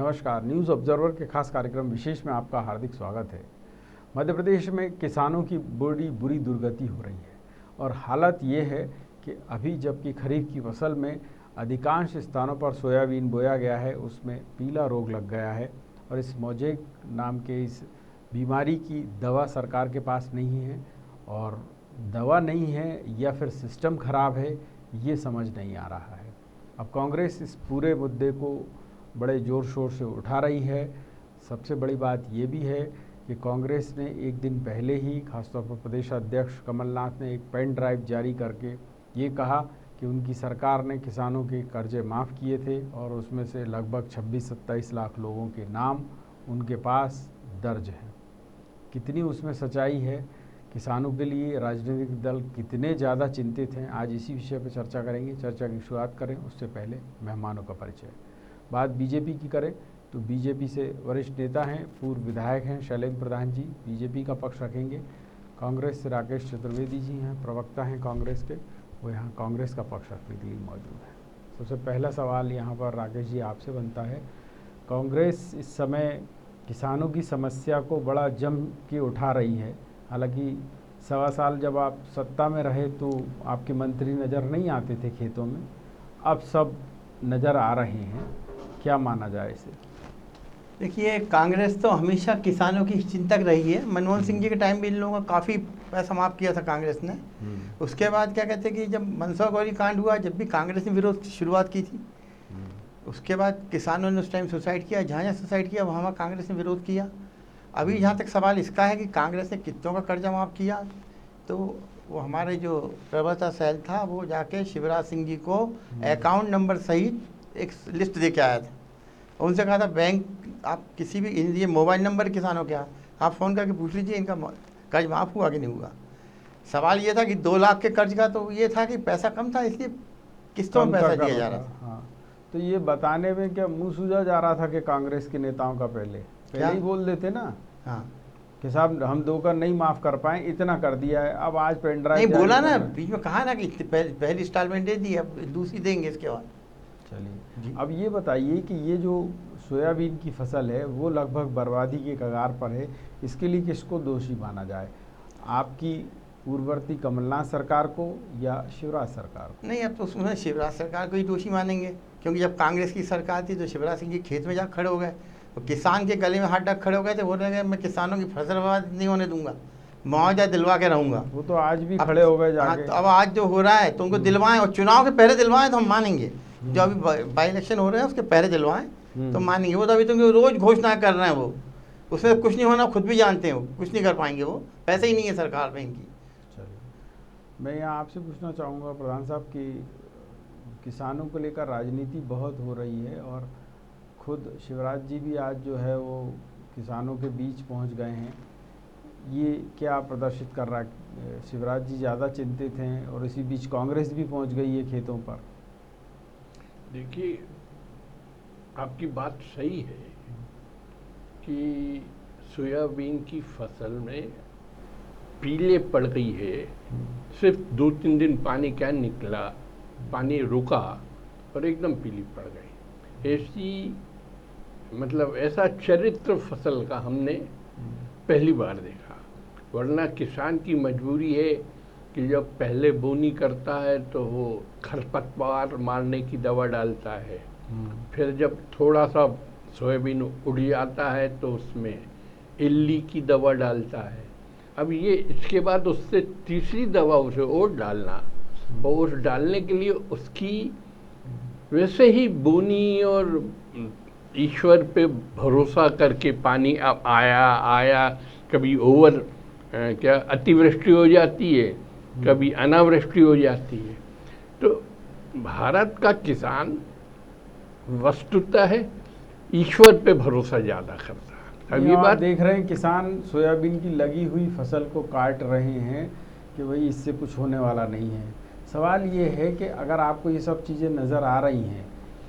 नमस्कार, news observer के खास कार्यक्रम विशेष में आपका हार्दिक स्वागत है। मध्य प्रदेश में किसानों की बड़ी बुरी दुर्गति हो रही है और हालत ये है कि अभी जबकि खरीफ की फसल में अधिकांश स्थानों पर सोयाबीन बोया गया है, उसमें पीला रोग लग गया है और इस मोजेक नाम के इस बीमारी की दवा सरकार के पास नहीं है और दवा नहीं है या फिर सिस्टम खराब है, ये समझ नहीं आ रहा है। अब कांग्रेस इस पूरे मुद्दे को बड़े ज़ोर शोर से उठा रही है। सबसे बड़ी बात ये भी है कि कांग्रेस ने एक दिन पहले ही खासतौर पर प्रदेश अध्यक्ष कमलनाथ ने एक पेन ड्राइव जारी करके ये कहा कि उनकी सरकार ने किसानों के कर्जे माफ़ किए थे और उसमें से लगभग 26-27 लाख लोगों के नाम उनके पास दर्ज हैं। कितनी उसमें सच्चाई है, किसानों के लिए राजनीतिक दल कितने ज़्यादा चिंतित हैं, आज इसी विषय पर चर्चा करेंगे। चर्चा की शुरुआत करें उससे पहले मेहमानों का परिचय। बात बीजेपी की करें तो बीजेपी से वरिष्ठ नेता हैं, पूर्व विधायक हैं शैलेंद्र प्रधान जी, बीजेपी का पक्ष रखेंगे। कांग्रेस से राकेश चतुर्वेदी जी हैं, प्रवक्ता हैं कांग्रेस के, वो यहाँ कांग्रेस का पक्ष रखने के लिए मौजूद है। सबसे पहला सवाल यहाँ पर राकेश जी आपसे बनता है, कांग्रेस इस समय किसानों की समस्या को बड़ा जम के उठा रही है। हालांकि 1.25 साल जब आप सत्ता में रहे तो आपके मंत्री नज़र नहीं आते थे खेतों में, अब सब नज़र आ रहे हैं, क्या माना जाए इसे? देखिए, कांग्रेस तो हमेशा किसानों की चिंतक रही है। मनमोहन सिंह जी के टाइम भी इन लोगों का काफ़ी पैसा माफ़ किया था कांग्रेस ने। उसके बाद क्या कहते हैं कि जब मनसुआ गौरी कांड हुआ, जब भी कांग्रेस ने विरोध की शुरुआत की थी, उसके बाद किसानों ने उस टाइम सुसाइड किया, जहाँ जहाँ सुसाइड किया वहाँ कांग्रेस ने विरोध किया। अभी जहाँ तक सवाल इसका है कि कांग्रेस ने कितनों का कर्जा माफ़ किया, तो वो हमारे जो प्रवक्ता सेल था वो जाके शिवराज सिंह जी को अकाउंट नंबर सहित एक लिस्ट दे के आया था। उनसे कहा था बैंक आप किसी भी ये मोबाइल नंबर किसानों के आप फ़ोन करके पूछ लीजिए इनका कर्ज माफ़ हुआ कि नहीं हुआ। सवाल ये था कि 2 लाख के कर्ज का तो ये था कि पैसा कम था, इसलिए किस्तों में पैसा दिया जा रहा था। हाँ, तो ये बताने में क्या मुँह सूझा जा रहा था कि कांग्रेस के नेताओं का पहले ही बोल देते ना, हाँ कि साहब हम 2 का नहीं माफ़ कर पाए, इतना कर दिया है। अब आज पेन ड्राइव नहीं बोला ना, बीच में कहा ना कि पहली इंस्टॉलमेंट दे दी, अब दूसरी देंगे इसके बाद। चलिए, अब ये बताइए कि ये जो सोयाबीन की फसल है वो लगभग बर्बादी के कगार पर है, इसके लिए किसको दोषी माना जाए, आपकी पूर्ववर्ती कमलनाथ सरकार को या शिवराज सरकार को? नहीं, अब तो उसमें शिवराज सरकार को ही दोषी मानेंगे, क्योंकि जब कांग्रेस की सरकार थी तो शिवराज सिंह जी खेत में जा खड़े हो गए, तो किसान के गले में हाथ रख खड़े हो गए थे, बोल रहे मैं किसानों की फसल बर्बाद नहीं होने दूंगा, मुआवजा दिलवा के रहूँगा। वो तो आज भी खड़े हो गए जाके। तो अब आज जो हो रहा है तो उनको दिलवाएं, और चुनाव के पहले दिलवाएं तो हम मानेंगे। जो अभी बाई इलेक्शन हो रहे हैं उसके पहले दिलवाएं तो मानेंगे। वो तो अभी तो रोज घोषणा कर रहे हैं, वो उसमें कुछ नहीं होना, खुद भी जानते हैं, वो कुछ नहीं कर पाएंगे, वो पैसे ही नहीं है सरकार में इनकी। चलिए, मैं यहाँ आपसे पूछना चाहूँगा प्रधान साहब कि किसानों को लेकर राजनीति बहुत हो रही है और खुद शिवराज जी भी आज जो है वो किसानों के बीच पहुँच गए हैं, ये क्या प्रदर्शित कर रहा है? शिवराज जी ज़्यादा चिंतित हैं और इसी बीच कांग्रेस भी पहुँच गई है खेतों पर। देखिए, आपकी बात सही है कि सोयाबीन की फसल में पीले पड़ गई है। सिर्फ 2-3 दिन पानी क्या निकला, पानी रुका और एकदम पीली पड़ गई। ऐसी मतलब ऐसा चरित्र फसल का हमने पहली बार देखा। वरना किसान की मजबूरी है कि जब पहले बोनी करता है तो वो खरपतवार मारने की दवा डालता है, फिर जब थोड़ा सा सोयाबीन उड़ जाता है तो उसमें इल्ली की दवा डालता है। अब ये इसके बाद उससे तीसरी दवा उसे और डालना, और उस डालने के लिए उसकी वैसे ही बोनी और ईश्वर पे भरोसा करके पानी अब आया, कभी ओवर क्या अतिवृष्टि हो जाती है, कभी अनावृष्टि हो जाती है। तो भारत का किसान वस्तुतः है ईश्वर पे भरोसा ज़्यादा करता है। अब ये बात देख रहे हैं, किसान सोयाबीन की लगी हुई फसल को काट रहे हैं कि भाई इससे कुछ होने वाला नहीं है। सवाल ये है कि अगर आपको ये सब चीज़ें नज़र आ रही हैं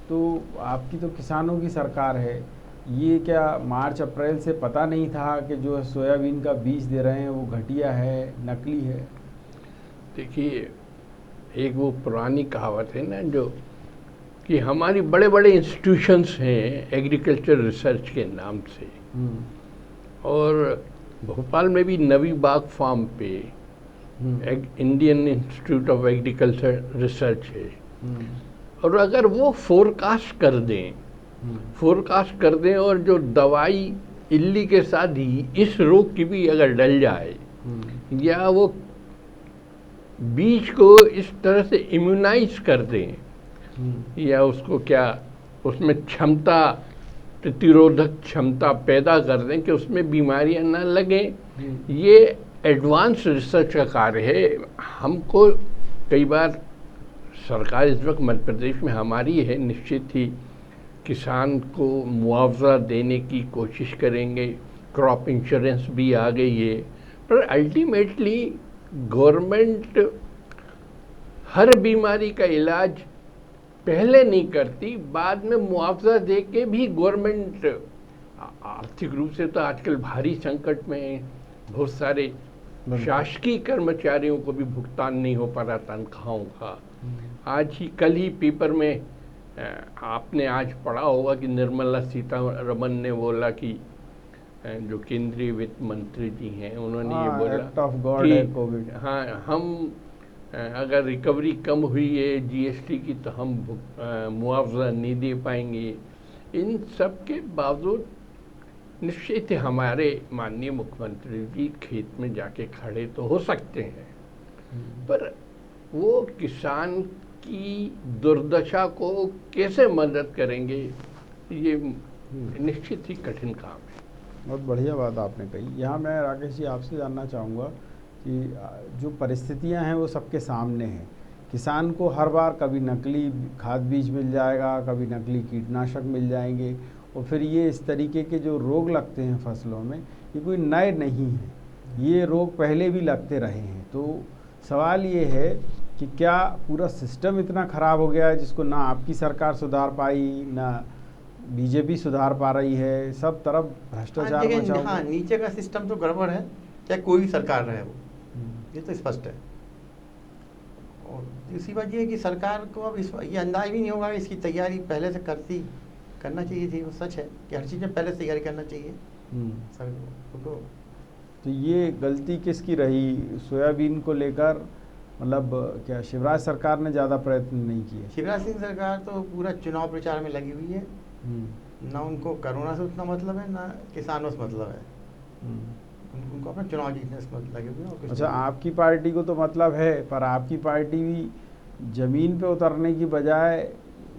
तो आपकी तो किसानों की सरकार है, ये क्या मार्च अप्रैल से पता नहीं था कि जो सोयाबीन का बीज दे रहे हैं वो घटिया है, नकली है? देखिए, एक वो पुरानी कहावत है ना जो कि हमारी बड़े बड़े इंस्टीट्यूशंस हैं एग्रीकल्चर रिसर्च के नाम से, और भोपाल में भी नवी बाग फार्म पे Indian institute of agriculture research है। और अगर वो फोरकास्ट कर दें और जो दवाई इल्ली के साथ ही इस रोग की भी अगर डल जाए, या वो बीज को इस तरह से इम्यूनाइज कर दें, या उसको क्या उसमें प्रतिरोधक क्षमता पैदा कर दें कि उसमें बीमारियां ना लगें, ये एडवांस रिसर्च का कार्य है। हमको कई बार सरकार इस वक्त मध्य प्रदेश में हमारी है, निश्चित ही किसान को मुआवजा देने की कोशिश करेंगे, क्रॉप इंश्योरेंस भी आ गई है, पर अल्टीमेटली गवर्नमेंट हर बीमारी का इलाज पहले नहीं करती, बाद में मुआवजा दे के भी गवर्नमेंट आर्थिक रूप से तो आजकल भारी संकट में है। बहुत सारे शासकीय कर्मचारियों को भी भुगतान नहीं हो पा रहा तनख्वाहों का। आज ही कल ही पेपर में आपने आज पढ़ा होगा कि निर्मला सीतारमन ने बोला कि जो केंद्रीय वित्त मंत्री जी हैं उन्होंने ये बोला कि हाँ, हम अगर रिकवरी कम हुई है जीएसटी की तो हम मुआवजा नहीं दे पाएंगे। इन सब के बावजूद निश्चित ही हमारे माननीय मुख्यमंत्री जी खेत में जाके खड़े तो हो सकते हैं, पर वो किसान की दुर्दशा को कैसे मदद करेंगे, ये निश्चित ही कठिन काम है। बहुत बढ़िया बात आपने कही। यहाँ मैं राकेश जी आपसे जानना चाहूँगा कि जो परिस्थितियाँ हैं वो सबके सामने हैं। किसान को हर बार कभी नकली खाद बीज मिल जाएगा, कभी नकली कीटनाशक मिल जाएंगे, और फिर ये इस तरीके के जो रोग लगते हैं फसलों में, ये कोई नए नहीं हैं, ये रोग पहले भी लगते रहे हैं। तो सवाल ये है कि क्या पूरा सिस्टम इतना ख़राब हो गया है जिसको ना आपकी सरकार सुधार पाई, ना बीजेपी सुधार पा रही है, सब तरफ भ्रष्टाचार मचा हुआ है। हाँ, नीचे का सिस्टम तो गड़बड़ है, चाहे कोई भी सरकार रहे वो, ये तो स्पष्ट है। और दूसरी बात ये है कि सरकार को अब ये अंदाज भी नहीं होगा, इसकी तैयारी पहले से करना चाहिए थी। वो सच है कि हर चीज़ में पहले से तैयारी करना चाहिए सरकार को। तो ये गलती किसकी रही सोयाबीन को लेकर? मतलब क्या शिवराज सरकार ने ज़्यादा प्रयत्न नहीं किए? शिवराज सिंह सरकार तो पूरा चुनाव प्रचार में लगी हुई है, ना उनको कोरोना से उतना मतलब है, ना किसानों से मतलब है, उनको अपना चुनाव जीतने से मतलब लगे हुए हैं। अच्छा, आपकी पार्टी को तो मतलब है, पर आपकी पार्टी भी ज़मीन पे उतरने की बजाय,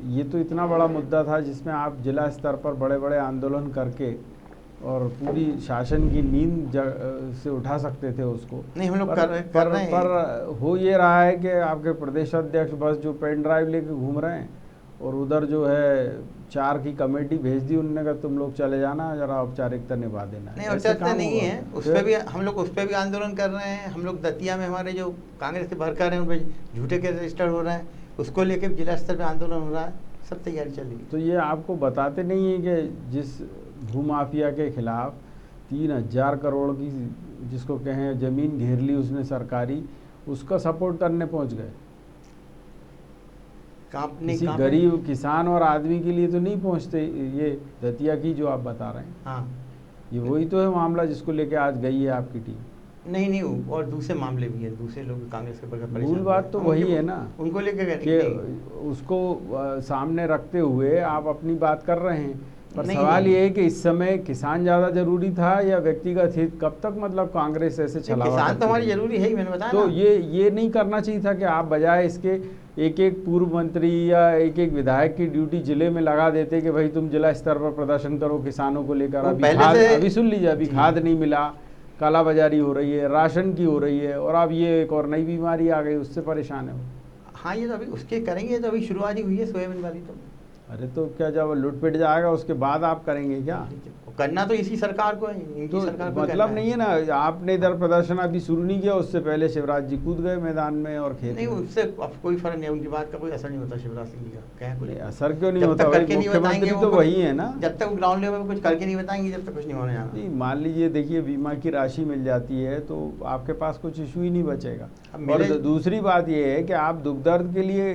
ये तो इतना बड़ा मुद्दा था जिसमें आप जिला स्तर पर बड़े बड़े आंदोलन करके और पूरी शासन की नींद से उठा सकते थे उसको। नहीं, हम लोग कर रहे हैं। पर हो ये रहा है कि आपके प्रदेश अध्यक्ष बस जो पेन ड्राइव लेके घूम रहे हैं, और उधर जो है 4 की कमेटी भेज दी, उन्होंने कहा तुम लोग चले जाना, जरा औपचारिकता निभा देना। नहीं, औपचारिकता नहीं है, उस पर भी हम लोग उस पर भी आंदोलन कर रहे हैं। हम लोग दतिया में हमारे जो कांग्रेस के वर्कर हैं उन पर झूठे केस रजिस्टर हो रहे हैं, उसको लेके जिला स्तर पे आंदोलन हो रहा है, सब तैयारी चल रही है। तो ये आपको बताते नहीं है कि जिस भूमाफिया के खिलाफ 3000 करोड़ की जिसको कहें ज़मीन घेर ली उसने सरकारी, उसका सपोर्ट करने पहुंच गए। किसी गरीब किसान और आदमी के लिए तो नहीं पहुंचते। ये दतिया की जो आप बता रहे हैं, हाँ, ये वही तो है मामला जिसको लेके आज गई है आपकी टीम। नहीं, और दूसरे मामले भी है, दूसरे लोग कांग्रेस के परेशान। मूल बात तो वही है ना, उनको लेके कि उसको सामने रखते हुए आप अपनी बात कर रहे हैं, पर सवाल ये है कि इस समय किसान ज़्यादा जरूरी था या व्यक्तिगत हित? कब तक मतलब कांग्रेस ऐसे छलावा? किसान तो हमारी जरूरी है ही, मैंने बताया। तो ये नहीं करना चाहिए था कि आप बजाय इसके एक एक पूर्व मंत्री या एक एक विधायक की ड्यूटी जिले में लगा देते कि भाई तुम जिला स्तर पर प्रदर्शन करो किसानों को लेकर। अभी सुन लीजिए, अभी खाद नहीं मिला, कालाबाजारी हो रही है, राशन की हो रही है, और अब ये एक और नई बीमारी आ गई, उससे परेशान है वो। हाँ, ये तो अभी उसके करेंगे, तो अभी शुरुआत ही हुई है सोयाबीन वाली। तो अरे तो क्या जब लुट पिट जाएगा उसके बाद आप करेंगे क्या? करना तो इसी सरकार को है, इनकी सरकार को मतलब नहीं है ना, आपने इधर प्रदर्शन अभी शुरू नहीं किया, उससे पहले शिवराज जी कूद गए मैदान में और खेत नहीं, उससे अब कोई फर्क नहीं, उनकी बात का कोई असर नहीं होता शिवराज सिंह जी का। कहें कोई असर क्यों नहीं होता? मुख्यमंत्री तो वही है ना, जब तक ग्राउंड लेवल पर कुछ करके नहीं बताएंगे जब तक कुछ नहीं होने जाना। नहीं, मान लीजिए देखिए बीमा की राशि मिल जाती है तो आपके पास कुछ इशू ही नहीं बचेगा। और दूसरी बात ये है कि आप दुख दर्द के लिए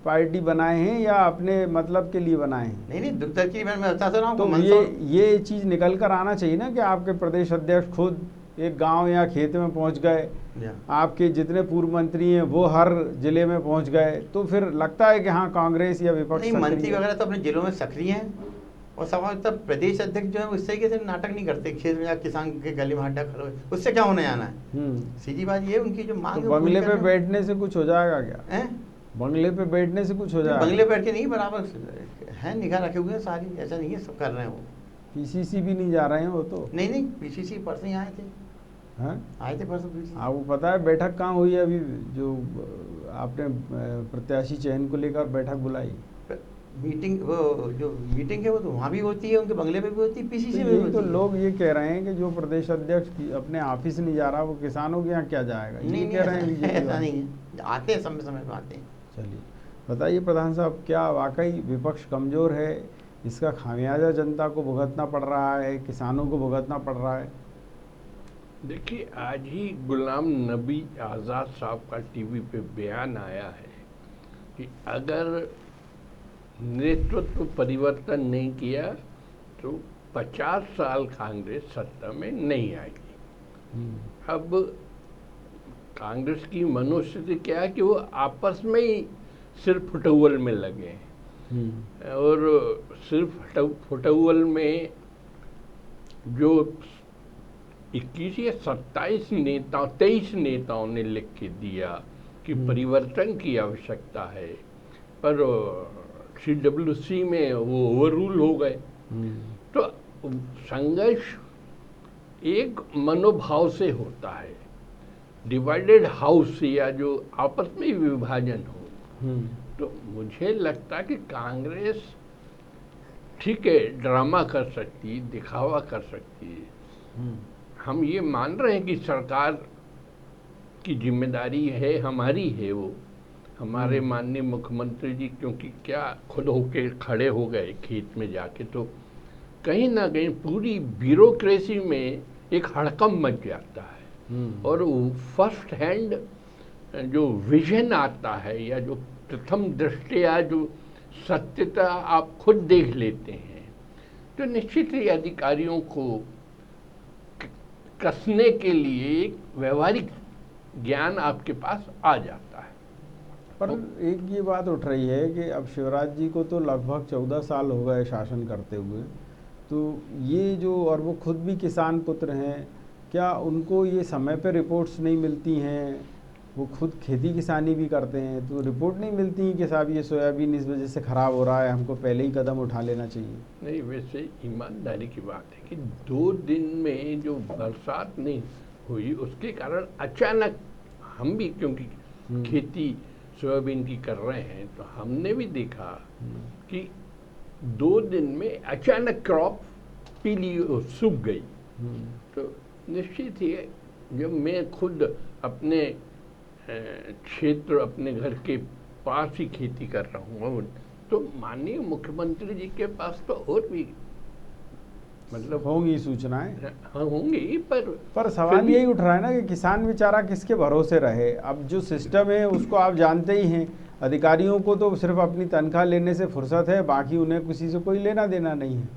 पार्टी बनाए हैं या अपने मतलब के लिए बनाए हैं? नहीं दुख दर्द की मैं बता तो रहा हूँ। तो ये चीज़ निकल कर आना चाहिए ना कि आपके प्रदेश अध्यक्ष खुद एक गांव या खेत में पहुंच गए, आपके जितने पूर्व मंत्री हैं वो हर जिले में पहुंच गए, तो फिर लगता है कि हाँ कांग्रेस या विपक्ष। नहीं, मंत्री वगैरह तो अपने जिलों में सक्रिय हैं, और सवाल तब प्रदेश अध्यक्ष जो है उस तरीके से नाटक नहीं करते, खेत में या किसान के गले में हाथ डाल खड़े, उससे क्या होने आना है। सीधी बात ये उनकी जो मांग तो बंगले पे बैठने से कुछ हो जाएगा क्या? बंगले पे बैठने से कुछ हो जाएगा? बंगले बैठ के नहीं, बराबर है, निगाह रखे हुए हैं सारी, ऐसा नहीं है सब कर रहे हैं। वो पीसीसी भी नहीं जा रहे हैं वो तो? नहीं पीसीसी परसों ही आए थे। हाँ आए थे परसों पीसीसी। आपको पता है बैठक कहाँ हुई है अभी, जो आपने प्रत्याशी चयन को लेकर बैठक बुलाई? मीटिंग, वो जो मीटिंग है वो तो वहाँ भी होती है, उनके बंगले पे भी होती है, पीसीसी में भी होती है। तो लोग ये कह रहे हैं कि जो प्रदेश अध्यक्ष अपने ऑफिस नहीं जा रहा वो किसानों के यहाँ क्या जाएगा, ये कह रहे हैं। ऐसा नहीं है, आते हैं समय समय पर आते हैं। चलिए बताइए प्रधान साहब, क्या वाकई विपक्ष कमज़ोर है? इसका खामियाजा जनता को भुगतना पड़ रहा है, किसानों को भुगतना पड़ रहा है? देखिए, आज ही गुलाम नबी आज़ाद साहब का टीवी पे बयान आया है कि अगर नेतृत्व परिवर्तन नहीं किया तो 50 साल कांग्रेस सत्ता में नहीं आएगी। अब कांग्रेस की मनोस्थिति क्या है कि वो आपस में ही सिर्फ फुटौल में लगे हैं, और सिर्फ फुटौल में जो 21 या 27 नेताओं 23 नेताओं ने लिख के दिया कि परिवर्तन की आवश्यकता है, पर CWC में वो ओवररूल हो गए। तो संघर्ष एक मनोभाव से होता है, डिवाइडेड हाउस या जो आपस में विभाजन हो। तो मुझे लगता है कि कांग्रेस ठीक है ड्रामा कर सकती, दिखावा कर सकती है। हम ये मान रहे हैं कि सरकार की जिम्मेदारी है, हमारी है, वो हमारे माननीय मुख्यमंत्री जी क्योंकि क्या खुद होके खड़े हो गए खेत में जाके, तो कहीं ना कहीं पूरी ब्यूरोक्रेसी में एक हड़कंप मच जाता है। और फर्स्ट हैंड जो विजन आता है या जो प्रथम दृष्टया जो सत्यता आप खुद देख लेते हैं, तो निश्चित ही अधिकारियों को कसने के लिए एक व्यवहारिक ज्ञान आपके पास आ जाता है। पर एक ये बात उठ रही है कि अब शिवराज जी को तो लगभग 14 साल हो गए शासन करते हुए, तो ये जो, और वो खुद भी किसान पुत्र हैं, क्या उनको ये समय पे रिपोर्ट्स नहीं मिलती हैं? वो खुद खेती किसानी भी करते हैं, तो रिपोर्ट नहीं मिलती कि साहब ये सोयाबीन इस वजह से ख़राब हो रहा है, हमको पहले ही कदम उठा लेना चाहिए? नहीं, वैसे ईमानदारी की बात है कि 2 दिन में जो बरसात नहीं हुई उसके कारण अचानक हम भी क्योंकि खेती सोयाबीन की कर रहे हैं, तो हमने भी देखा कि 2 दिन में अचानक क्रॉप पीली सूख गई। तो निश्चित ही जब मैं खुद अपने क्षेत्र अपने घर के पास ही खेती कर रहा हूँ, तो माननीय मुख्यमंत्री जी के पास तो और भी मतलब होंगी सूचनाएं। हाँ होंगी, पर सवाल यही उठ रहा है ना कि किसान बेचारा किसके भरोसे रहे? अब जो सिस्टम है उसको आप जानते ही हैं, अधिकारियों को तो सिर्फ अपनी तनख्वाह लेने से फुर्सत है, बाकी उन्हें किसी से कोई लेना देना नहीं है।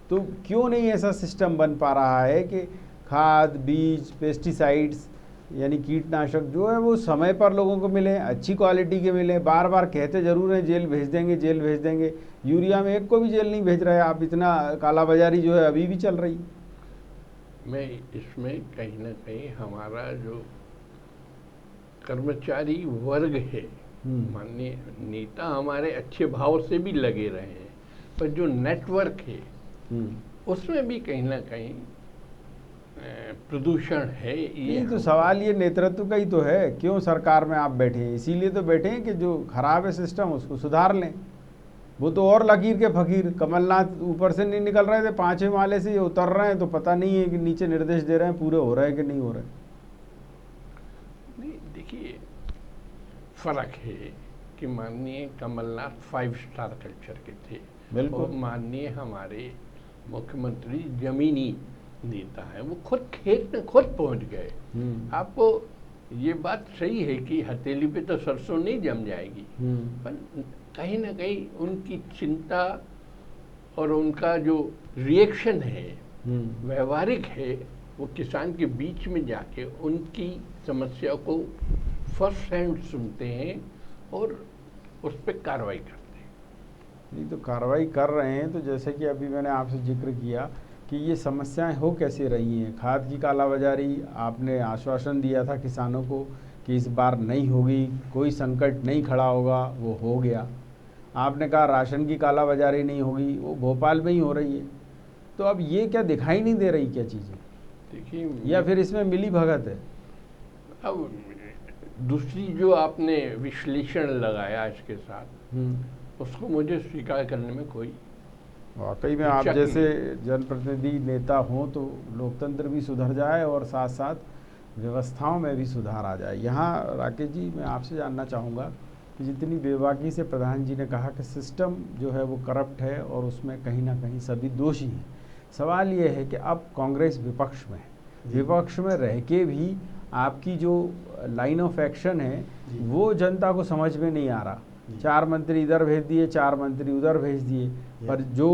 तो क्यों नहीं ऐसा सिस्टम बन पा रहा है कि खाद, बीज, पेस्टिसाइड्स यानी कीटनाशक जो है वो समय पर लोगों को मिले, अच्छी क्वालिटी के मिले? बार बार कहते ज़रूर हैं जेल भेज देंगे, जेल भेज देंगे, यूरिया में एक को भी जेल नहीं भेज रहे आप, इतना कालाबाजारी जो है अभी भी चल रही। मैं इसमें कहीं ना कहीं हमारा जो कर्मचारी वर्ग है, माननीय नेता हमारे अच्छे भाव से भी लगे रहे हैं, पर जो नेटवर्क है उसमें भी कहीं ना कहीं प्रदूषण है। ये तो सवाल ये नेतृत्व का ही तो है, क्यों सरकार में आप बैठे हैं? इसीलिए तो बैठे हैं कि जो खराब है सिस्टम उसको सुधार लें। वो तो और लकीर के फकीर, कमलनाथ ऊपर से नहीं निकल रहे थे, 5वें माले से ये उतर रहे हैं, तो पता नहीं है कि नीचे निर्देश दे रहे हैं पूरे हो रहे हैं कि नहीं हो रहे। नहीं, देखिए फर्क है कि माननीय कमलनाथ 5 स्टार कल्चर के थे और माननीय हमारे मुख्यमंत्री जमीनी नेता है, वो खुद खेत में खुद पहुंच गए। आपको ये बात सही है कि हथेली पे तो सरसों नहीं जम जाएगी, पर कहीं ना कहीं उनकी चिंता और उनका जो रिएक्शन है व्यवहारिक है, वो किसान के बीच में जाके उनकी समस्या को फर्स्ट हैंड सुनते हैं और उस पर कार्रवाई करते हैं। नहीं तो कार्रवाई कर रहे हैं, तो जैसे कि अभी मैंने आपसे जिक्र किया कि ये समस्याएं हो कैसे रही हैं। खाद की कालाबाजारी, आपने आश्वासन दिया था किसानों को कि इस बार नहीं होगी, कोई संकट नहीं खड़ा होगा, वो हो गया। आपने कहा राशन की कालाबाजारी नहीं होगी, वो भोपाल में ही हो रही है। तो अब ये क्या दिखाई नहीं दे रही क्या चीज़ें? देखिए, या फिर इसमें मिली भगत है? अब दूसरी जो आपने विश्लेषण लगाया इसके साथ, उसको मुझे स्वीकार करने में कोई वाकई में आप जैसे जनप्रतिनिधि नेता हों तो लोकतंत्र भी सुधर जाए और साथ साथ व्यवस्थाओं में भी सुधार आ जाए। यहाँ राकेश जी, मैं आपसे जानना चाहूँगा कि जितनी बेबाकी से प्रधान जी ने कहा कि सिस्टम जो है वो करप्ट है और उसमें कहीं ना कहीं सभी दोषी हैं, सवाल ये है कि अब कांग्रेस विपक्ष में है, विपक्ष में रह के भी आपकी जो लाइन ऑफ एक्शन है वो जनता को समझ में नहीं आ रहा। 4 मंत्री इधर भेज दिए, 4 मंत्री उधर भेज दिए, पर जो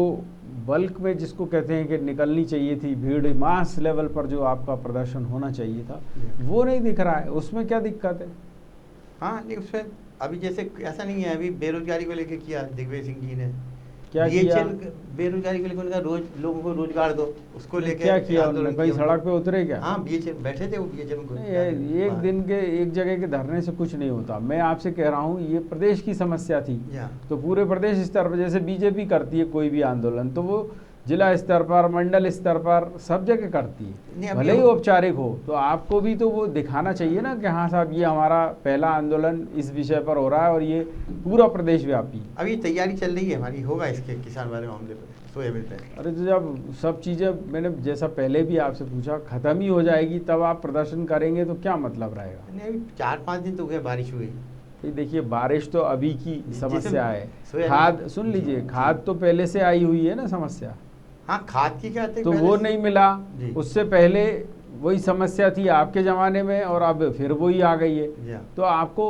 बल्क में जिसको कहते हैं कि निकलनी चाहिए थी भीड़, मास लेवल पर जो आपका प्रदर्शन होना चाहिए था, वो नहीं दिख रहा है। उसमें क्या दिक्कत है? हाँ, नहीं उसमें अभी जैसे ऐसा नहीं है, अभी बेरोजगारी को लेकर किया दिग्विजय सिंह जी ने, क्या किया? बेरोजगारी को लेकर उनका रोज लोगों को रोजगार दो, उसको लेकर क्या किया उन्होंने? कहीं सड़क पे उतरे क्या? हाँ, बीएचएल बैठे थे, वो बीएचएल को एक दिन के एक जगह के धरने से कुछ नहीं होता। मैं आपसे कह रहा हूँ ये प्रदेश की समस्या थी, तो पूरे प्रदेश स्तर पर जैसे बीजेपी करती है कोई भी आंदोलन, तो वो जिला स्तर पर, मंडल स्तर पर, सब जगह करती है, भले ही औपचारिक हो। तो आपको भी तो वो दिखाना चाहिए ना कि हाँ साहब, ये हमारा पहला आंदोलन इस विषय पर हो रहा है और ये पूरा प्रदेश व्यापी। अभी तैयारी चल रही है हमारी, होगा इसके किसान वाले मामले पर सोयाबीन पे। अरे तो जब सब चीज़ें, मैंने जैसा पहले भी आपसे पूछा, खत्म ही हो जाएगी तब आप प्रदर्शन करेंगे तो क्या मतलब रहेगा? नहीं, 4-5 दिन तो हुए बारिश हुई। देखिए, बारिश तो अभी की समस्या है। खाद, सुन लीजिए, खाद तो पहले से आई हुई है ना समस्या। हाँ, खाद की क्या तो वो नहीं मिला, उससे पहले वही समस्या थी आपके ज़माने में और अब फिर वही आ गई है। तो आपको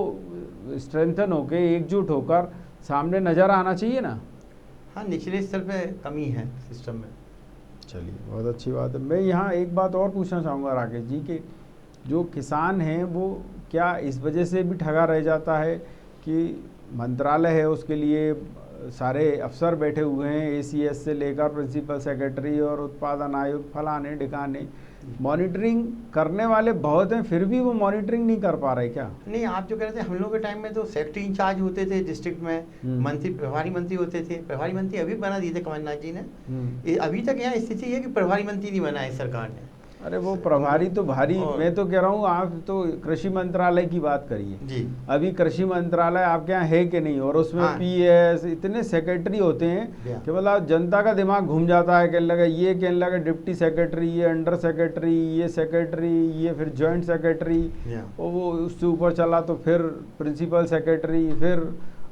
स्ट्रेंथन होके, एकजुट होकर सामने नज़र आना चाहिए ना। हाँ, निचले स्तर पे कमी है सिस्टम में। चलिए, बहुत अच्छी बात है। मैं यहाँ एक बात और पूछना चाहूँगा राकेश जी कि जो किसान हैं वो क्या इस वजह से भी ठगा रह जाता है कि मंत्रालय है, उसके लिए सारे अफसर बैठे हुए हैं, एसीएस से लेकर प्रिंसिपल सेक्रेटरी और उत्पादन आयुक्त, फलाने ढिकाने, मॉनिटरिंग करने वाले बहुत हैं, फिर भी वो मॉनिटरिंग नहीं कर पा रहे क्या? नहीं, आप जो कह रहे थे, हम लोग के टाइम में तो सेक्रेटरी इंचार्ज होते थे डिस्ट्रिक्ट में, मंत्री, प्रभारी मंत्री होते थे। प्रभारी मंत्री अभी बना दिए थे कमलनाथ जी ने। अभी तक यहाँ स्थिति है कि प्रभारी मंत्री नहीं बना है सरकार ने। अरे वो प्रभारी तो भारी, मैं तो कह रहा हूँ, आप तो कृषि मंत्रालय की बात करिए जी। अभी कृषि मंत्रालय आपके यहाँ है कि नहीं, और उसमें पीएस इतने सेक्रेटरी होते हैं कि मतलब जनता का दिमाग घूम जाता है। कहने लगा ये, कहने लगा डिप्टी सेक्रेटरी, ये अंडर सेक्रेटरी, ये सेक्रेटरी, ये फिर जॉइंट सेक्रेटरी, और वो उससे ऊपर चला तो फिर प्रिंसिपल सेक्रेटरी, फिर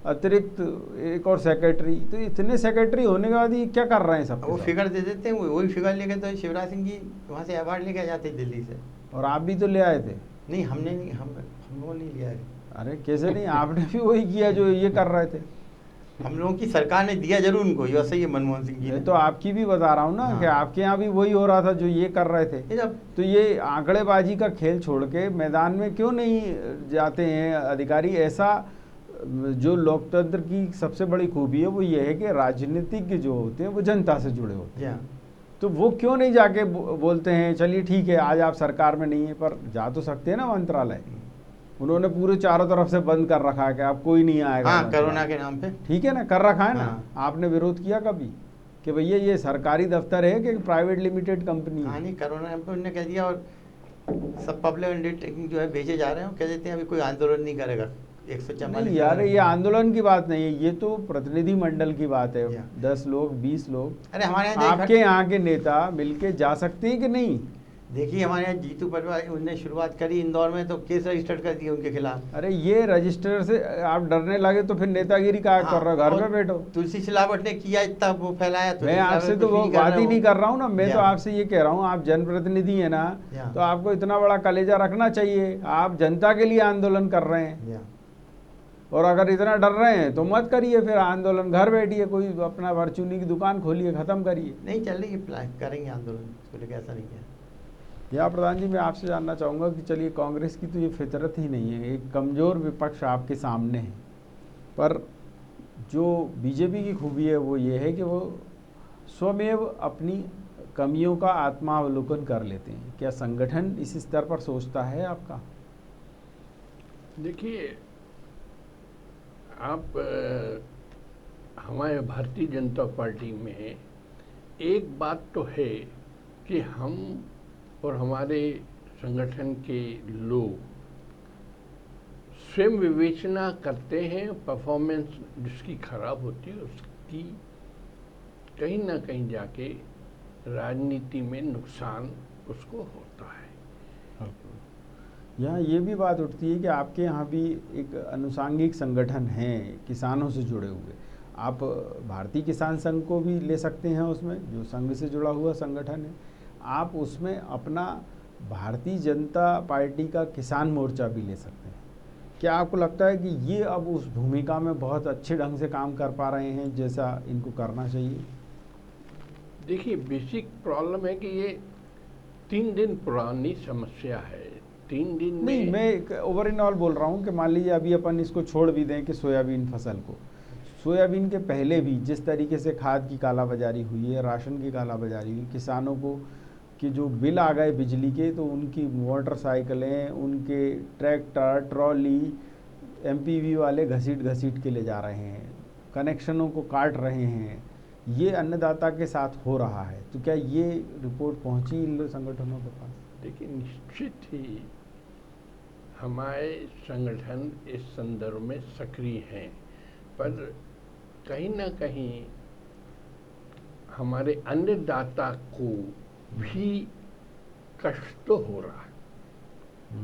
अतिरिक्त एक और सेक्रेटरी। तो इतने सेक्रेटरी होने के बाद ये क्या कर रहे हैं सब? वो फिगर दे देते हैं, वही फिगर लेके तो शिवराज सिंह जी वहाँ से अवार्ड लेके आ जाते दिल्ली से। और आप भी तो ले आए थे? नहीं, हमने नहीं, हम लोगों ने लिया है। अरे कैसे नहीं, आपने भी वही किया जो ये कर रहे थे। हम लोगों की सरकार ने दिया जरूर उनको, वैसे ही मनमोहन सिंह जी ने। तो आपकी भी बता रहा हूँ ना कि आपके यहाँ भी वही हो रहा था जो ये कर रहे थे। तो ये आंकड़ेबाजी का खेल छोड़ के मैदान में क्यों नहीं जाते हैं अधिकारी? ऐसा जो लोकतंत्र की सबसे बड़ी खूबी है वो ये है कि राजनीतिज्ञ जो होते हैं वो जनता से जुड़े होते हैं, तो वो क्यों नहीं जाके बोलते हैं चलिए ठीक है आज आप सरकार में नहीं है, पर जा तो सकते हैं ना मंत्रालय। उन्होंने पूरे चारों तरफ से बंद कर रखा है कि अब कोई नहीं आएगा। हाँ, कोरोना के नाम पे। ठीक है ना, कर रखा है ना। आपने विरोध किया कभी कि भैया ये सरकारी दफ्तर है कि प्राइवेट लिमिटेड कंपनी? हाँ, नहीं, कोरोना पे उन्होंने कह दिया, और सब पब्लिक अंडरटेकिंग जो है भेजे जा रहे हैं, कह देते हैं अभी कोई आंदोलन नहीं करेगा। 144 यार, ये आंदोलन की बात नहीं है, ये तो प्रतिनिधि मंडल की बात है। 10 लोग 20 लोग, अरे हमारे यहाँ आपके यहाँ के नेता मिलके जा सकते हैं कि नहीं? देखिए, हमारे यहाँ जीतू पटवारी उनने शुरुआत करी इंदौर में, तो केस रजिस्टर कर दिए उनके खिलाफ। अरे ये रजिस्टर से आप डरने लगे तो फिर नेतागिरी का कर रहे हो? घर में बैठो। तुलसी सिलावट ने किया, इतना वो फैलाया। मैं आपसे तो वो बात ही नहीं कर रहा हूँ ना, मैं तो आपसे ये कह रहा हूँ, आप जनप्रतिनिधि है ना, तो आपको इतना बड़ा कलेजा रखना चाहिए। आप जनता के लिए आंदोलन कर रहे हैं, और अगर इतना डर रहे हैं तो मत करिए फिर आंदोलन, घर बैठिए, कोई अपना परचूनी की दुकान खोलिए, ख़त्म करिए। नहीं चल रही है, करेंगे आंदोलन, इसको लेकर ऐसा नहीं है। या प्रधान जी, मैं आपसे जानना चाहूँगा कि चलिए कांग्रेस की तो ये फितरत ही नहीं है, एक कमज़ोर विपक्ष आपके सामने है, पर जो बीजेपी की खूबी है वो ये है कि वो स्वमेव अपनी कमियों का आत्मावलोकन कर लेते हैं। क्या संगठन इस स्तर पर सोचता है आपका? देखिए, आप हमारे भारतीय जनता पार्टी में एक बात तो है कि हम और हमारे संगठन के लोग स्वयं विवेचना करते हैं, परफॉर्मेंस जिसकी खराब होती है उसकी कहीं ना कहीं जाके राजनीति में नुकसान उसको होता है। यहाँ ये भी बात उठती है कि आपके यहाँ भी एक अनुसांगिक संगठन है किसानों से जुड़े हुए, आप भारतीय किसान संघ को भी ले सकते हैं उसमें, जो संघ से जुड़ा हुआ संगठन है। आप उसमें अपना भारतीय जनता पार्टी का किसान मोर्चा भी ले सकते हैं। क्या आपको लगता है कि ये अब उस भूमिका में बहुत अच्छे ढंग से काम कर पा रहे हैं जैसा इनको करना चाहिए? देखिए, बेसिक प्रॉब्लम है कि ये 3 दिन पुरानी समस्या है। 3 दिन में नहीं, मैं ओवर इन ऑल बोल रहा हूँ कि मान लीजिए अभी अपन इसको छोड़ भी दें कि सोयाबीन फसल को, सोयाबीन के पहले भी जिस तरीके से खाद की कालाबाजारी हुई है, राशन की कालाबाजारी हुई, किसानों को कि जो बिल आ गए बिजली के, तो उनकी मोटरसाइकिलें, उनके ट्रैक्टर, ट्रॉली एमपीवी वाले घसीट घसीट के ले जा रहे हैं, कनेक्शनों को काट रहे हैं। ये अन्नदाता के साथ हो रहा है, तो क्या ये रिपोर्ट पहुंची इन संगठनों के पास? देखिए, निश्चित ही हमारे संगठन इस संदर्भ में सक्रिय हैं, पर कहीं ना कहीं हमारे अन्नदाता को भी कष्ट तो हो रहा है।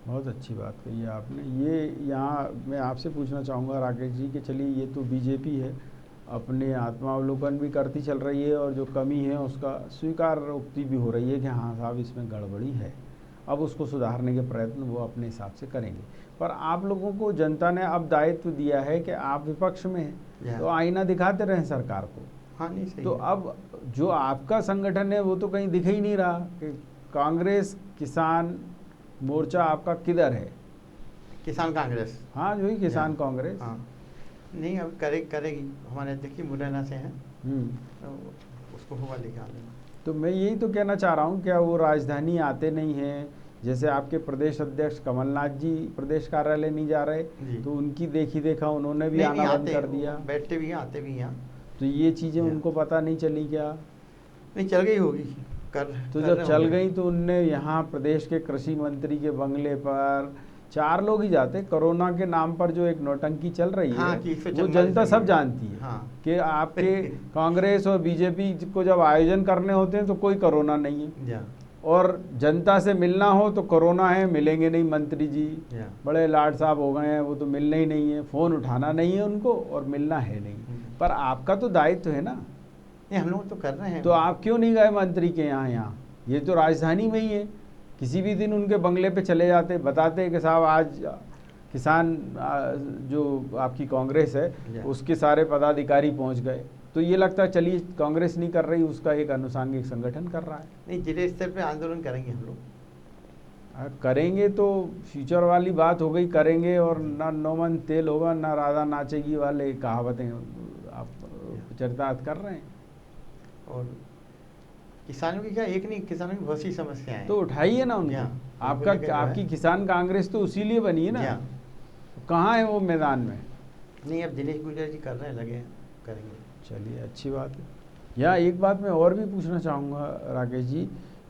बहुत अच्छी बात कही है आपने। ये यहाँ मैं आपसे पूछना चाहूँगा राकेश जी कि चलिए ये तो बीजेपी है, अपने आत्मावलोकन भी करती चल रही है और जो कमी है उसका स्वीकार उक्ति भी हो रही है कि हाँ साहब इसमें गड़बड़ी है, अब उसको सुधारने के प्रयत्न वो अपने हिसाब से करेंगे। पर आप लोगों को जनता ने अब दायित्व दिया है कि आप विपक्ष में हैं तो आईना दिखाते रहें सरकार को। हाँ, नहीं सही तो है। अब जो आपका संगठन है वो तो कहीं दिख ही नहीं रहा कि कांग्रेस किसान मोर्चा आपका किधर है? किसान कांग्रेस, हाँ, जो ही किसान या, कांग्रेस। हाँ नहीं, अब करेगी। हमारे देखिए मुरैना से हैं, तो उसको होगा लेके आने। तो मैं यही तो कहना चाह रहा हूँ, क्या वो राजधानी आते नहीं हैं? जैसे आपके प्रदेश अध्यक्ष कमलनाथ जी प्रदेश कार्यालय नहीं जा रहे, तो उनकी देखी देखा उन्होंने भी आना बंद कर दिया। बैठते भी हैं, आते भी हैं। तो ये चीज़ें उनको पता नहीं चली क्या? नहीं, चल गई होगी। तो जब चल गई तो उनने यहाँ प्रदेश के कृषि मंत्री के बंगले पर 4 लोग ही जाते, कोरोना के नाम पर जो एक नौटंकी चल रही है वो जनता सब जानती है कि आपके कांग्रेस और बीजेपी को जब आयोजन करने होते हैं तो कोई कोरोना नहीं है, और जनता से मिलना हो तो कोरोना है, मिलेंगे नहीं मंत्री जी, बड़े लाड साहब हो गए हैं, वो तो मिलने ही नहीं है, फ़ोन उठाना नहीं है उनको और मिलना है नहीं। पर आपका तो दायित्व है ना, हम लोग तो कर रहे हैं। तो आप क्यों नहीं गए मंत्री के यहाँ? ये तो राजधानी में ही है, किसी भी दिन उनके बंगले पे चले जाते, बताते कि साहब आज किसान जो आपकी कांग्रेस है उसके सारे पदाधिकारी पहुंच गए। तो ये लगता है चलिए कांग्रेस नहीं कर रही, उसका एक अनुसांगिक संगठन कर रहा है। नहीं, जिले स्तर पे आंदोलन करेंगे हम लोग। करेंगे तो फ्यूचर वाली बात हो गई, करेंगे और ना नौमन तेल होगा ना राधा नाचेगी वाले कहावतें आप चरितार्थ कर रहे हैं। और किसानों की क्या एक नहीं, किसानों की बहुत सी समस्याएं हैं, तो उठाइए ना उनको। आपकी किसान कांग्रेस तो उसी लिए बनी है ना, कहाँ है वो मैदान में? नहीं, अब दिनेश गुर्जर जी कर रहे हैं, लगे हैं, करेंगे। चलिए, अच्छी बात है। यहाँ एक बात मैं और भी पूछना चाहूँगा राकेश जी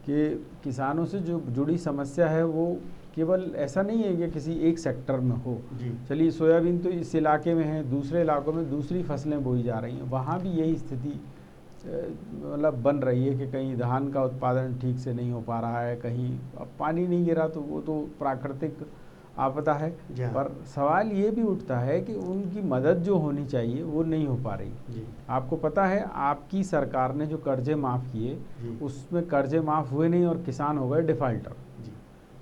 कि किसानों से जो जुड़ी समस्या है वो केवल ऐसा नहीं है कि किसी एक सेक्टर में हो। चलिए, सोयाबीन तो इस इलाके में है, दूसरे इलाकों में दूसरी फसलें बोई जा रही हैं, वहाँ भी यही स्थिति मतलब बन रही है कि कहीं धान का उत्पादन ठीक से नहीं हो पा रहा है, कहीं अब पानी नहीं गिरा तो वो तो प्राकृतिक आपदा है। पर सवाल ये भी उठता है कि उनकी मदद जो होनी चाहिए वो नहीं हो पा रही। आपको पता है आपकी सरकार ने जो कर्जे माफ़ किए उसमें कर्जे माफ़ हुए नहीं और किसान हो गए डिफ़ाल्टर।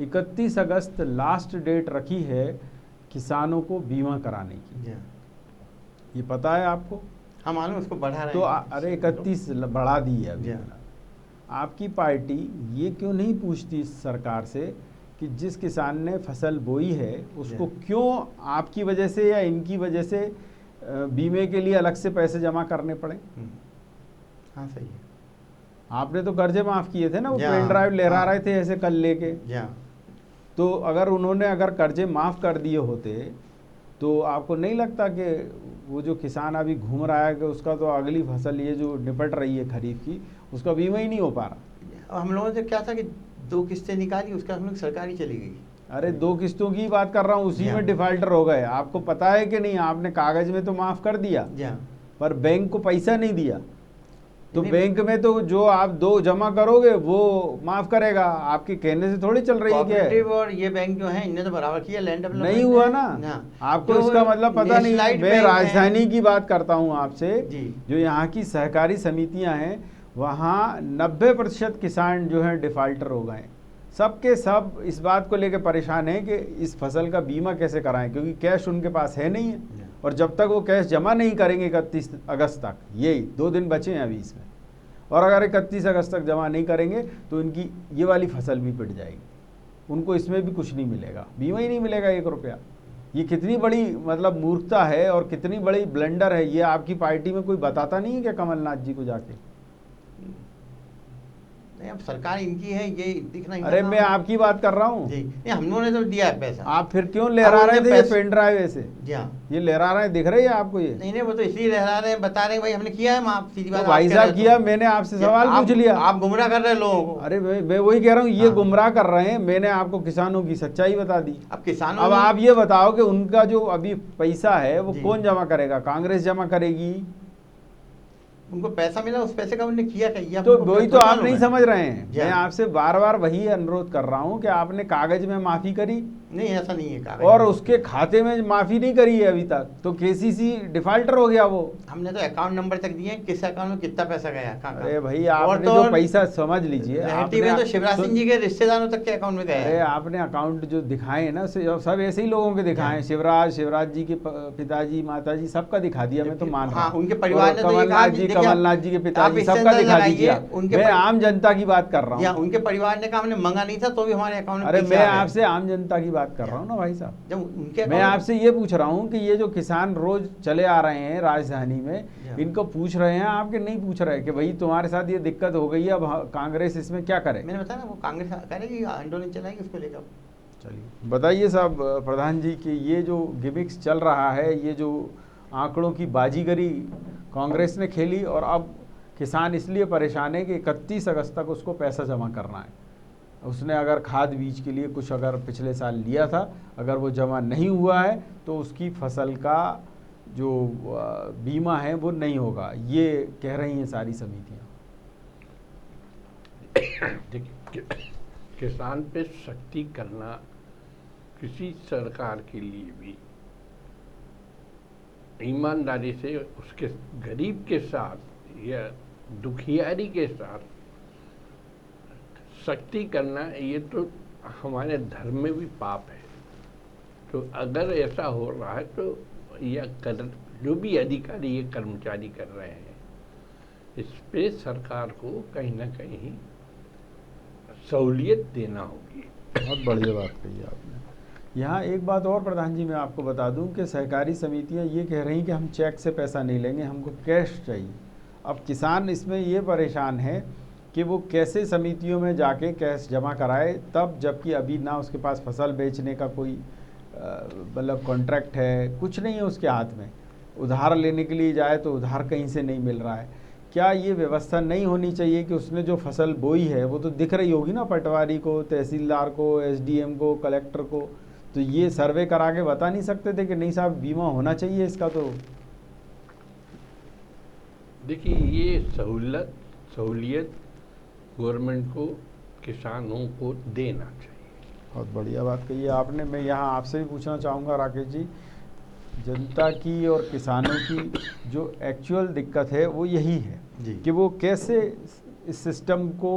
31 अगस्त लास्ट डेट रखी है किसानों को बीमा कराने की। जी हाँ। ये पता है आपको? हम मालूम उसको बढ़ा रहे तो हैं। अरे 31 बढ़ा दी है अभी। जी हाँ। आपकी पार्टी ये क्यों नहीं पूछती सरकार से कि जिस किसान ने फसल बोई है उसको क्यों आपकी वजह से या इनकी वजह से बीमे के लिए अलग से पैसे जमा करने पड़े? हाँ सही है। आपने तो कर्जे माफ किए थे ना, वो हाँ, पेन ड्राइव लहरा हाँ। रहे थे ऐसे कल लेके। तो अगर उन्होंने कर्जे माफ कर दिए होते तो आपको नहीं लगता कि वो जो किसान अभी घूम रहा है कि उसका तो अगली फसल ये जो निपट रही है खरीफ की, उसका बीमा ही नहीं हो पा रहा? और हम लोगों से क्या था कि 2 किस्तें निकाली, उसका हम लोग सरकारी चली गई। अरे 2 किस्तों की बात कर रहा हूँ, उसी में डिफाल्टर हो गए। आपको पता है कि नहीं? आपने कागज में तो माफ कर दिया पर बैंक को पैसा नहीं दिया। तो बैंक में तो जो आप 2 जमा करोगे वो माफ करेगा, आपके कहने से थोड़ी चल रही है। कोऑपरेटिव और ये बैंक जो है इनने तो बराबर किया, लैंड डेवलपमेंट नहीं हुआ ना। आपको इसका मतलब पता नहीं है। मैं राजधानी की बात करता हूँ आपसे, जो यहाँ की सहकारी समितियाँ हैं वहाँ 90% किसान जो हैं डिफाल्टर हो गए। सबके सब इस बात को लेकर परेशान हैं कि इस फसल का बीमा कैसे कराएं, क्योंकि कैश उनके पास है नहीं है। और जब तक वो कैश जमा नहीं करेंगे 31 अगस्त तक, यही 2 दिन बचे हैं अभी इसमें, और अगर 31 अगस्त तक जमा नहीं करेंगे तो इनकी ये वाली फसल भी पिट जाएगी। उनको इसमें भी कुछ नहीं मिलेगा, बीमा ही नहीं मिलेगा 1 रुपया। ये कितनी बड़ी मतलब मूर्खता है और कितनी बड़ी ब्लंडर है, ये आपकी पार्टी में कोई बताता नहीं है क्या कमलनाथ जी को जाके? नहीं, अब सरकार इनकी है, ये दिखना ही। अरे मैं आपकी बात कर रहा हूँ जी, नहीं हम लोगों ने तो दिया है पैसा। आप फिर क्यों लहरा रहे थे ये पेन ड्राइव ऐसे? जी हाँ, ये लहरा रहे हैं, दिख रही है आपको ये? नहीं वो तो इसलिए लहरा रहे हैं, बता रहे हैं भाई हमने किया है माफ। सीधी बात, भाई साहब किया, मैंने आपसे सवाल पूछ लिया। आप गुमराह कर रहे हैं लोगों को। अरे मैं वही कह रहा हूँ, ये गुमराह कर रहे हैं। मैंने आपको किसानों की सच्चाई बता दी। अब किसानों, अब आप ये बताओ कि उनका जो अभी पैसा है वो कौन जमा करेगा? कांग्रेस जमा करेगी? उनको पैसा मिला, उस पैसे का उन्होंने किया क्या? तो वही तो आप नहीं समझ रहे हैं। मैं आपसे बार बार वही अनुरोध कर रहा हूँ कि आपने कागज में माफी करी नहीं, ऐसा नहीं है कागज, और उसके खाते में माफी नहीं करी है अभी तक, तो केसीसी डिफाल्टर हो गया वो। हमने तो अकाउंट नंबर तक दिए, किस अकाउंट में कितना पैसा गया। अरे भाई आपने तो जो पैसा समझ लीजिए, आपने तो शिवराज सिंह जी के रिश्तेदारों तक के अकाउंट में गया। अरे आपने अकाउंट जो दिखाए ना सब ऐसे ही लोगों के दिखाए, शिवराज जी के पिताजी माताजी सबका दिखा दिया। मैं तो मान रहा हूँ उनके परिवार ने कमलनाथ जी के पिताजी सबका दिखा दीजिए। मैं आम जनता की बात कर रहा हूँ। उनके परिवार ने कहा हमने मंगा नहीं था तो भी हमारे अकाउंट में। अरे मैं आपसे आम जनता की बात कर रहा हूँ ना भाई साहब। जब उनके मैं आपसे ये पूछ रहा हूँ कि ये जो किसान रोज चले आ रहे हैं राजधानी में, इनको पूछ रहे हैं आपके नहीं पूछ रहे कि भाई तुम्हारे साथ ये दिक्कत हो गई है, अब कांग्रेस इसमें क्या करे? मैंने बताया ना, वो कांग्रेस करेगी, आंदोलन चलाएगी उसको लेकर। चलिए बताइए साहब प्रधान जी कि ये जो गिमिक्स चल रहा है, ये जो आंकड़ों की बाजीगरी कांग्रेस ने खेली और अब किसान इसलिए परेशान है कि 31 अगस्त तक उसको पैसा जमा करना है। उसने अगर खाद बीज के लिए कुछ अगर पिछले साल लिया था, अगर वो जमा नहीं हुआ है तो उसकी फसल का जो बीमा है वो नहीं होगा, ये कह रही हैं सारी समितियाँ। देखिए, किसान पे सख्ती करना किसी सरकार के लिए भी ईमानदारी से उसके गरीब के साथ या दुखियारी के साथ सख्ती करना, ये तो हमारे धर्म में भी पाप है। तो अगर ऐसा हो रहा है तो जो भी अधिकारी ये कर्मचारी कर रहे हैं, इस पे सरकार को कहीं ना कहीं सहूलियत देना होगी। बहुत बढ़िया बात कही आपने। यहाँ एक बात और प्रधान जी मैं आपको बता दूं कि सहकारी समितियाँ ये कह रही कि हम चेक से पैसा नहीं लेंगे, हमको कैश चाहिए। अब किसान इसमें ये परेशान है कि वो कैसे समितियों में जाके कैश जमा कराए, तब जबकि अभी ना उसके पास फसल बेचने का कोई मतलब कॉन्ट्रैक्ट है, कुछ नहीं है उसके हाथ में। उधार लेने के लिए जाए तो उधार कहीं से नहीं मिल रहा है। क्या ये व्यवस्था नहीं होनी चाहिए कि उसने जो फसल बोई है वो तो दिख रही होगी ना पटवारी को, तहसीलदार को, एसडीएम को, कलेक्टर को, तो ये सर्वे करा के बता नहीं सकते थे कि नहीं साहब बीमा होना चाहिए इसका? तो देखिए, ये सहूलियत गवर्नमेंट को किसानों को देना चाहिए। बहुत बढ़िया बात कही है आपने। मैं यहाँ आपसे भी पूछना चाहूँगा राकेश जी, जनता की और किसानों की जो एक्चुअल दिक्कत है वो यही है जी। कि वो कैसे इस सिस्टम को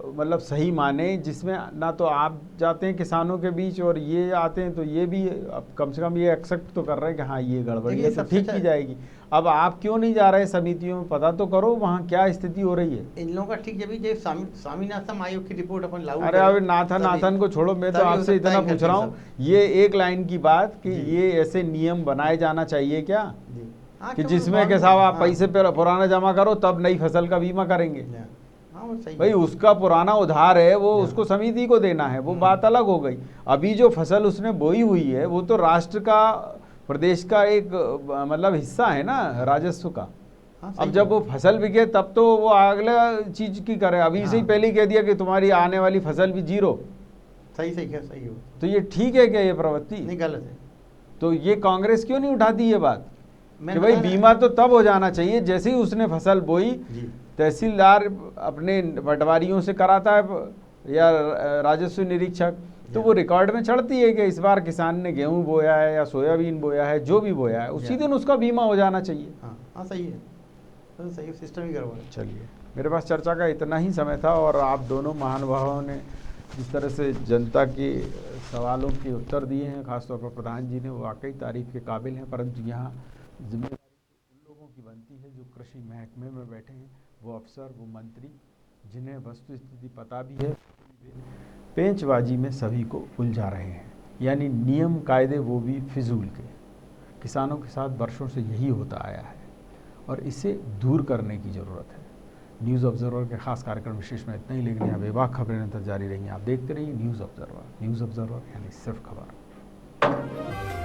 मतलब सही माने, जिसमें ना तो आप जाते हैं किसानों के बीच और ये आते हैं, तो ये भी अब कम से कम ये एक्सेप्ट तो कर रहे हैं कि हाँ ये गड़बड़ी देखिए, है तो सबसे ठीक की जाएगी। अब आप क्यों नहीं जा रहे समितियों में, पता तो करो वहाँ क्या स्थिति हो रही है। इन लोगों का ठीक जब ये स्वामीनाथन आयोग की रिपोर्ट अपन लागू अरे करें, अब नाथन को छोड़ो, मैं तो तभी हो आपसे सकता है इतना इनका पूछ रहा ठीक हूँ, ये एक लाइन की बात कि जी। ये ऐसे नियम बनाए जाना चाहिए क्या जी। हाँ, कि क्यों जिसमें नॉर्मल- कि साहब आप हाँ, पैसे पे पुराना जमा करो तब नई फसल का बीमा करेंगे। हाँ, वो सही भाई है। उसका पुराना उधार है, वो हाँ। उसको समिति को देना है, वो बात अलग हो गई। अभी जो फसल उसने बोई हुई है वो तो राष्ट्र का, प्रदेश का एक मतलब हिस्सा है ना राजस्व का। हाँ, सही अब जब वो है। फसल बिके तब तो वो अगला चीज की करे, अभी से ही हाँ। पहले ही कह दिया कि तुम्हारी आने वाली फसल भी जीरो। सही सही है, सही हो। तो ये ठीक है क्या ये प्रवृत्ति? नहीं, गलत है। तो ये कांग्रेस क्यों नहीं उठाती ये बात मैं कि भाई बता रहा- बीमा तो तब हो जाना चाहिए जैसे ही उसने फसल बोई, जी। तहसीलदार अपने पटवारियों से कराता है या राजस्व निरीक्षक, तो वो रिकॉर्ड में चढ़ती है कि इस बार किसान ने गेहूं बोया है या सोयाबीन बोया है, जो भी बोया है उसी दिन उसका बीमा हो जाना चाहिए। हाँ हाँ, सही है, तो सही सिस्टम ही गड़बड़ है। चलिए, मेरे पास चर्चा का इतना ही समय था और आप दोनों महानुभावों ने जिस तरह से जनता के सवालों के उत्तर दिए हैं, खासतौर पर प्रधान जी ने, वो वाकई तारीफ के काबिल हैं। परंतु यहाँ जिम्मेदारी उन लोगों की बनती है जो कृषि महकमे में बैठे हैं, वो अफसर, वो मंत्री, जिन्हें वस्तु स्थिति पता भी है, पेंचबाजी में सभी को उलझा रहे हैं, यानी नियम कायदे वो भी फिजूल के। किसानों के साथ वर्षों से यही होता आया है और इसे दूर करने की ज़रूरत है। न्यूज़ ऑब्जर्वर के खास कार्यक्रम विशेष में इतना ही, लेकिन यहाँ बेबाक खबरें निरंतर जारी रहेंगी। आप देखते रहिए न्यूज़ ऑब्जर्वर। न्यूज़ ऑब्जर्वर यानी सिर्फ खबर।